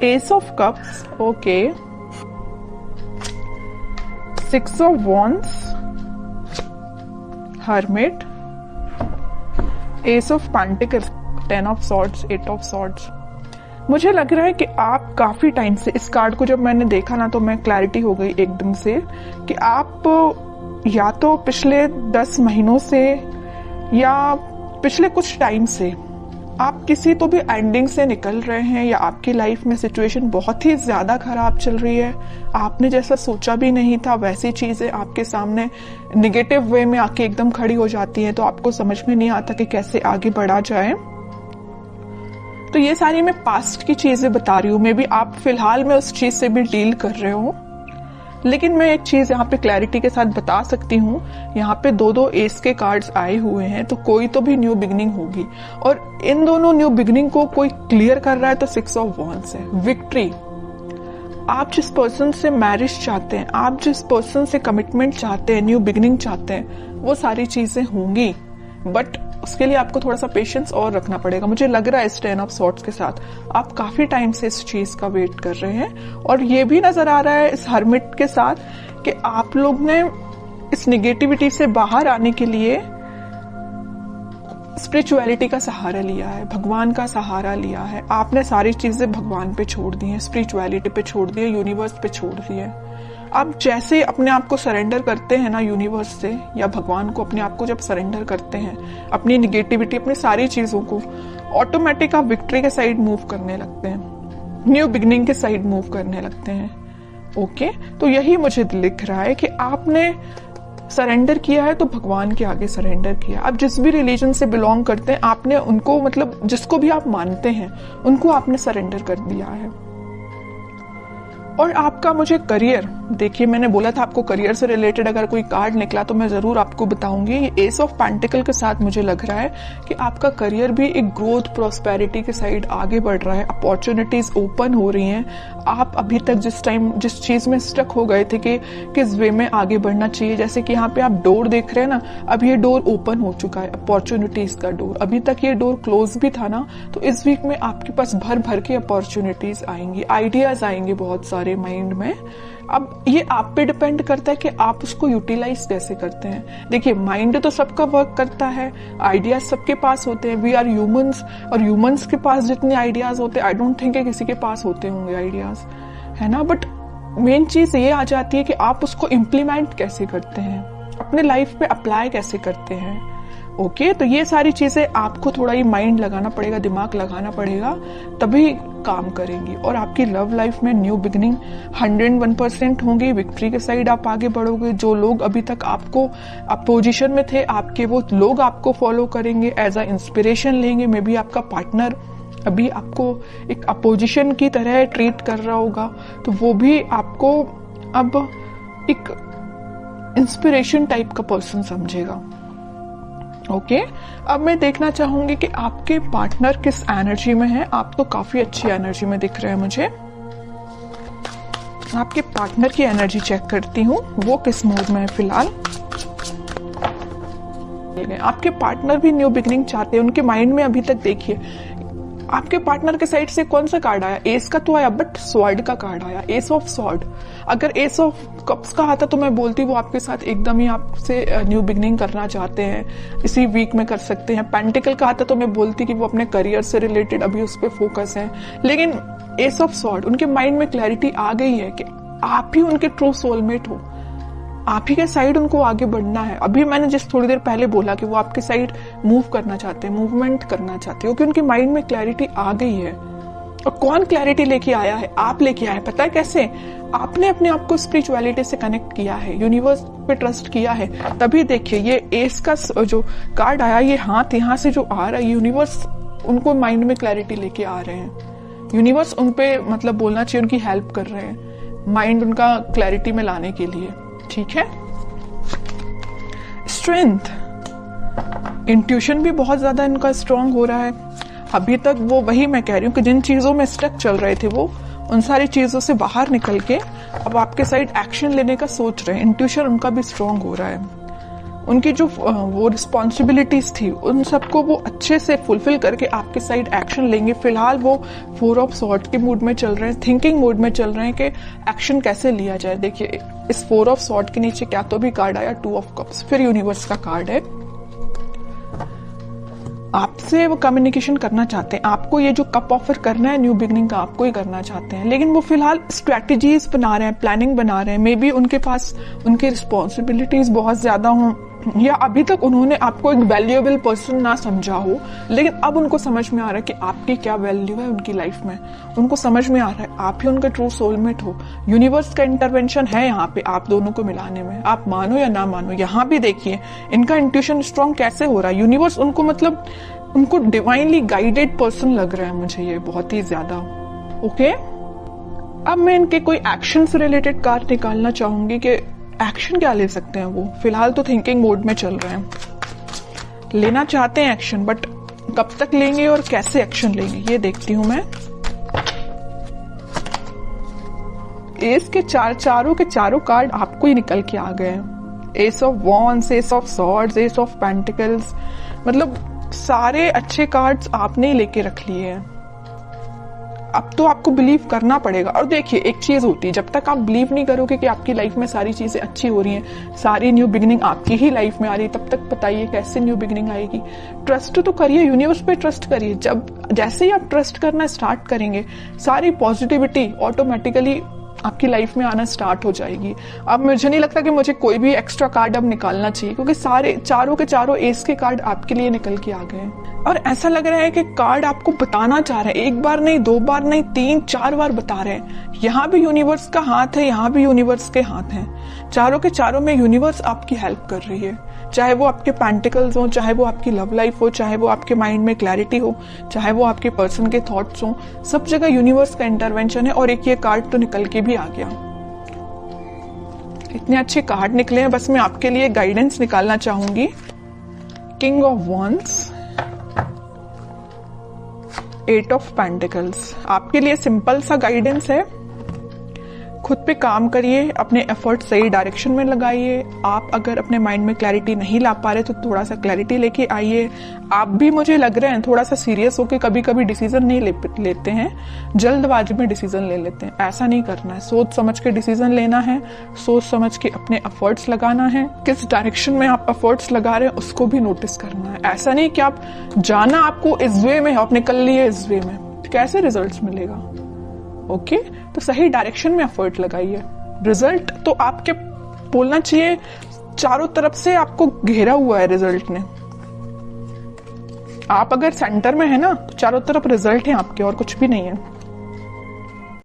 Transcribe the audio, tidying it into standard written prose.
S of cups, okay, 6 of wands, hermit, S of pentacles, 10 of swords, 8 of swords. मुझे लग रहा है कि आप काफी टाइम से, इस कार्ड को जब मैंने देखा ना तो मैं क्लैरिटी हो गई एकदम से कि आप या तो पिछले 10 महीनों से या पिछले कुछ टाइम से आप किसी तो भी एंडिंग से निकल रहे हैं, या आपकी लाइफ में सिचुएशन बहुत ही ज्यादा खराब चल रही है। आपने जैसा सोचा भी नहीं था वैसी चीजें आपके सामने निगेटिव वे में आके एकदम खड़ी हो जाती हैं, तो आपको समझ में नहीं आता कि कैसे आगे बढ़ा जाए। तो ये सारी मैं पास्ट की चीजें बता रही हूँ, मे बी आप फिलहाल में उस चीज से भी डील कर रहे हो, लेकिन मैं एक चीज यहाँ पे क्लैरिटी के साथ बता सकती हूँ। यहाँ पे 2-2 एस के कार्ड्स आए हुए हैं, तो कोई तो भी न्यू बिगनिंग होगी, और इन दोनों न्यू बिगनिंग को कोई क्लियर कर रहा है तो 6 ऑफ वॉन्ड्स है, विक्ट्री। आप जिस पर्सन से मैरिज चाहते हैं, आप जिस पर्सन से कमिटमेंट चाहते हैं, न्यू बिगनिंग चाहते हैं, वो सारी चीजें होंगी, बट उसके लिए आपको थोड़ा सा पेशेंस और रखना पड़ेगा। मुझे लग रहा है इस 10 ऑफ सॉर्ड्स के साथ आप काफी टाइम से इस चीज का वेट कर रहे हैं, और ये भी नजर आ रहा है इस हर्मिट के साथ कि आप लोग ने इस निगेटिविटी से बाहर आने के लिए स्पिरिचुअलिटी का सहारा लिया है, भगवान का सहारा लिया है। आपने सारी चीजें भगवान पे छोड़ दी हैं, स्पिरिचुअलिटी पे छोड़ दी है, यूनिवर्स पे छोड़ दी है। आप जैसे अपने आप को सरेंडर करते हैं ना यूनिवर्स से या भगवान को, अपने आप को जब सरेंडर करते हैं, अपनी निगेटिविटी, अपनी सारी चीजों को, ऑटोमेटिक आप विक्ट्री के साइड मूव करने लगते हैं, न्यू बिगनिंग के साइड मूव करने लगते हैं। ओके, तो यही मुझे लिख रहा है कि आपने सरेंडर किया है तो भगवान के आगे सरेंडर किया। आप जिस भी रिलीजन से बिलोंग करते हैं, आपने उनको, मतलब जिसको भी आप मानते हैं, उनको आपने सरेंडर कर दिया है। और आपका मुझे करियर, देखिए मैंने बोला था आपको करियर से रिलेटेड अगर कोई कार्ड निकला तो मैं जरूर आपको बताऊंगी। ये एस ऑफ पेंटिकल के साथ मुझे लग रहा है कि आपका करियर भी एक ग्रोथ, प्रॉस्पेरिटी के साइड आगे बढ़ रहा है, अपॉर्चुनिटीज ओपन हो रही हैं। आप अभी तक जिस चीज में स्टक हो गए थे कि किस वे में आगे बढ़ना चाहिए, जैसे कि यहाँ पे आप डोर देख रहे हैं ना, अब ये डोर ओपन हो चुका है, अपॉर्चुनिटीज का डोर। अभी तक ये डोर क्लोज भी था ना, तो इस वीक में आपके पास भर भर के अपॉर्चुनिटीज आएंगी, आइडियाज आएंगे बहुत सारे माइंड में। अब ये आप पे डिपेंड करता है कि आप उसको यूटिलाइज कैसे करते हैं। देखिए माइंड तो सबका वर्क करता है, आइडियाज सबके पास होते हैं, वी आर ह्यूमंस, और ह्यूमंस के पास जितने आइडियाज होते हैं, आई डोंट थिंक किसी के पास होते होंगे आइडियाज, है ना। बट मेन चीज ये आ जाती है कि आप उसको इम्प्लीमेंट कैसे करते हैं, अपने लाइफ पे अप्लाई कैसे करते हैं। ओके, तो ये सारी चीजें आपको थोड़ा ही माइंड लगाना पड़ेगा, दिमाग लगाना पड़ेगा, तभी काम करेंगी। और आपकी लव लाइफ में न्यू बिगनिंग 101% होंगी, विक्ट्री के साइड आप आगे बढ़ोगे। जो लोग अभी तक आपको अपोजिशन में थे, आपके वो लोग आपको फॉलो करेंगे, एज अ इंस्पिरेशन लेंगे। मे बी आपका पार्टनर अभी आपको एक अपोजिशन की तरह ट्रीट कर रहा होगा, तो वो भी आपको अब एक इंस्पिरेशन टाइप का पर्सन समझेगा। ओके, अब मैं देखना चाहूंगी कि आपके पार्टनर किस एनर्जी में है। आप तो काफी अच्छी एनर्जी में दिख रहे हैं मुझे। आपके पार्टनर की एनर्जी चेक करती हूँ, वो किस मूड में है फिलहाल। आपके पार्टनर भी न्यू बिगनिंग चाहते हैं, उनके माइंड में अभी तक देखिए आपके पार्टनर के साइड से कौन सा कार्ड आया, एस का तो आया, बट स्वॉर्ड का कार्ड आया, एस ऑफ स्वॉर्ड। अगर एस ऑफ कप्स का आता तो मैं बोलती वो आपके साथ एकदम ही आपसे न्यू बिगनिंग करना चाहते हैं, इसी वीक में कर सकते हैं। पेंटिकल का आता तो मैं बोलती कि वो अपने करियर से रिलेटेड अभी उस पर फोकस है। लेकिन एस ऑफ स्वॉर्ड, उनके माइंड में क्लैरिटी आ गई है कि आप ही उनके ट्रू सोलमेट हो, आप ही के साइड उनको आगे बढ़ना है। अभी मैंने जिस थोड़ी देर पहले बोला कि वो आपके साइड मूव करना चाहते हैं, मूवमेंट करना चाहते हैं, क्योंकि उनके माइंड में क्लैरिटी आ गई है। और कौन क्लैरिटी लेके आया है? आप लेके आए। पता है कैसे? आपने अपने आप को स्पिरिचुअलिटी से कनेक्ट किया है, यूनिवर्स पे ट्रस्ट किया है। तभी देखिए ये एस का जो कार्ड आया, ये हाथ यहाँ से जो आ रहा है, यूनिवर्स उनको माइंड में क्लैरिटी लेके आ रहे हैं। यूनिवर्स उनपे मतलब बोलना चाहिए उनकी हेल्प कर रहे हैं, माइंड उनका क्लैरिटी में लाने के लिए। ठीक है। स्ट्रेंथ, इंट्यूशन भी बहुत ज्यादा इनका स्ट्रांग हो रहा है। अभी तक वो, वही मैं कह रही हूँ कि जिन चीजों में स्टक चल रहे थे वो उन सारी चीजों से बाहर निकल के अब आपके साइड एक्शन लेने का सोच रहे हैं। इंट्यूशन उनका भी स्ट्रांग हो रहा है। उनकी जो वो रिस्पॉन्सिबिलिटीज थी उन सबको वो अच्छे से फुलफिल करके आपके साइड एक्शन लेंगे। फिलहाल वो 4 ऑफ सॉर्ड के मूड में चल रहे हैं, थिंकिंग मूड में चल रहे हैं कि एक्शन कैसे लिया जाए। देखिए इस 4 ऑफ सॉर्ड के नीचे क्या तो भी कार्ड आया 2 ऑफ कप्स, फिर यूनिवर्स का कार्ड है। आपसे वो कम्युनिकेशन करना चाहते हैं, आपको ये जो कप ऑफर करना है न्यू बिगनिंग का आपको ही करना चाहते हैं, लेकिन वो फिलहाल स्ट्रैटेजीज बना रहे हैं, प्लानिंग बना रहे हैं। मे बी उनके पास उनकी रिस्पॉन्सिबिलिटीज बहुत ज्यादा हों, या अभी तक उन्होंने आपको एक वैल्यूएबल पर्सन ना समझा हो, लेकिन अब उनको समझ में आ रहा है कि आपकी क्या वैल्यू है उनकी लाइफ में। उनको समझ में आ रहा है आप ही उनका ट्रू सोलमेट हो। यूनिवर्स का इंटरवेंशन है यहाँ पे आप दोनों को मिलाने में, आप मानो या ना मानो। यहाँ भी देखिए इनका इंट्यूशन स्ट्रांग कैसे हो रहा है। यूनिवर्स उनको मतलब उनको डिवाइनली गाइडेड पर्सन लग रहा है मुझे ये बहुत ही ज्यादा। ओके, अब मैं इनके कोई एक्शन से रिलेटेड कार्ड निकालना चाहूंगी कि एक्शन क्या ले सकते हैं वो। फिलहाल तो थिंकिंग मोड में चल रहे हैं, लेना चाहते हैं एक्शन, बट कब तक लेंगे और कैसे एक्शन लेंगे ये देखती हूं मैं। एस के चारों के चारों कार्ड आपको ही निकल के आ गए हैं। S of wands, S of swords, S of pentacles, मतलब सारे अच्छे कार्ड्स आपने ही लेके रख लिए हैं। अब तो आपको बिलीव करना पड़ेगा। और देखिए एक चीज होती है, जब तक आप बिलीव नहीं करोगे कि आपकी लाइफ में सारी चीजें अच्छी हो रही हैं, सारी न्यू बिगिनिंग आपकी ही लाइफ में आ रही है, तब तक बताइए कैसे न्यू बिगिनिंग आएगी। ट्रस्ट तो करिए, यूनिवर्स पे ट्रस्ट करिए। जब जैसे ही आप ट्रस्ट करना स्टार्ट करेंगे सारी पॉजिटिविटी ऑटोमेटिकली आपकी लाइफ में आना स्टार्ट हो जाएगी। अब मुझे नहीं लगता कि मुझे कोई भी एक्स्ट्रा कार्ड अब निकालना चाहिए, क्योंकि सारे चारों के चारों एस के कार्ड आपके लिए निकल के आ गए हैं। और ऐसा लग रहा है कि कार्ड आपको बताना चाह रहे हैं, एक बार नहीं, 2 बार नहीं, 3-4 बार बता रहे हैं। यहाँ भी यूनिवर्स का हाथ है, यहाँ भी यूनिवर्स के हाथ हैं। चारों के चारों में यूनिवर्स आपकी हेल्प कर रही है, चाहे वो आपके पेंटिकल्स हो, चाहे वो आपकी लव लाइफ हो, चाहे वो आपके माइंड में क्लैरिटी हो, चाहे वो आपके पर्सन के थॉट्स हो, सब जगह यूनिवर्स का इंटरवेंशन है। और एक ये कार्ड तो निकल के भी आ गया। इतने अच्छे कार्ड निकले हैं, बस मैं आपके लिए गाइडेंस निकालना चाहूंगी। King of wands, 8 of pentacles, आपके लिए सिंपल सा गाइडेंस है। खुद पे काम करिए, अपने एफर्ट सही डायरेक्शन में लगाइए। आप अगर अपने माइंड में क्लैरिटी नहीं ला पा रहे तो थोड़ा सा क्लैरिटी लेके आइए। आप भी मुझे लग रहे हैं थोड़ा सा सीरियस होके कभी कभी डिसीजन नहीं लेते हैं, जल्दबाजी में डिसीजन ले लेते हैं। ऐसा नहीं करना है, सोच समझ के डिसीजन लेना है, सोच समझ के अपने एफर्ट्स लगाना है। किस डायरेक्शन में आप एफर्ट्स लगा रहे हैं उसको भी नोटिस करना है। ऐसा नहीं कि आप जाना आपको इस वे में, आप निकल लिए इस वे में, कैसे रिजल्ट मिलेगा। ओके, तो सही डायरेक्शन में एफर्ट लगाइए। रिजल्ट तो आपके बोलना चाहिए चारों तरफ से आपको घेरा हुआ है रिजल्ट ने। आप अगर सेंटर में है ना तो चारों तरफ रिजल्ट है आपके, और कुछ भी नहीं है।